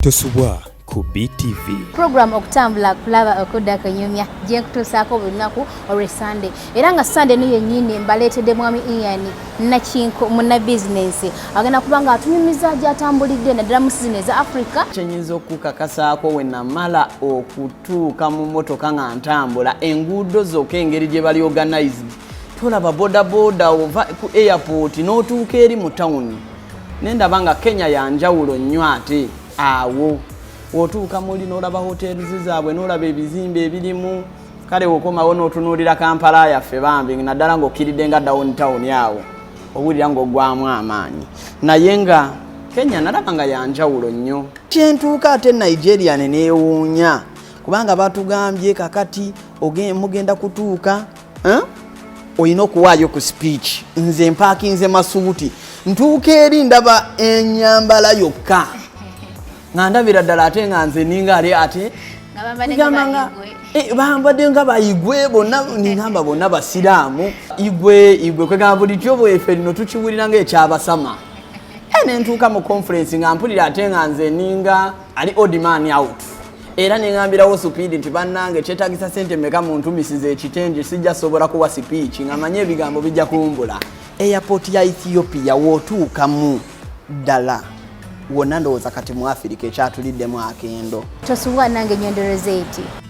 Tosubwa ku BTV. Program okutambula kulaba okudda kanyumya je kutusaako bunaku olwe Sunday. Era nga Sunday niyo nyine mbaletedde mwami Ian Nakinko muna business. Agenda kubanga atunyumiza atambulidde naddala mu season za Africa. Kyenyinza okukakasaako we namala okutuuka mu motoka nga ntambula enguudo zokka engeri gye bali organized. Tolaba boda ova ku airport n'otuuka eri mu town. Nendaba nga Kenya ya njawulo nnyo ate. Awo otuuka muli n'olaba hotels zaabwe n'olaba ebizimbe ebirimu kale okomawo n'otunuulira Kampala yaffe bambi naddala ng'okkiridde nga downtown yawo owulira ng'oggwamu amaanyi naye nga Kenya nalaba nga ya njawulo nnyo kyentuuka ate Nigeria neneewuunya kubanga batugambye kakati mugenda kutuuka oyina okuwaayo ku speech nze mpaakinze masuuti ntuuka eri ndaba ennyambala yokka nga ndabira ddala ate nga nze ninga ali ate bambadde nga bayigwe bonna ningamba bonna basiraamu igwe kwegamba buli kyobo efe lino tukiwulira ng'ekyabasama nentuuka mu conference nga mpulira ate nga nze ninga ali odd man out era nengambirawo speed nti bannange kyetagisa sente meka muntu misize ekitenje sijja sobola kuwa speech nga manye ebigambo bijja kumbula airport ya Ethiopia wootuukamu ddala wonna ndowooza kati mu Africa ekyatuliddemu akendo. Tosubwa nange nyendero zeeti.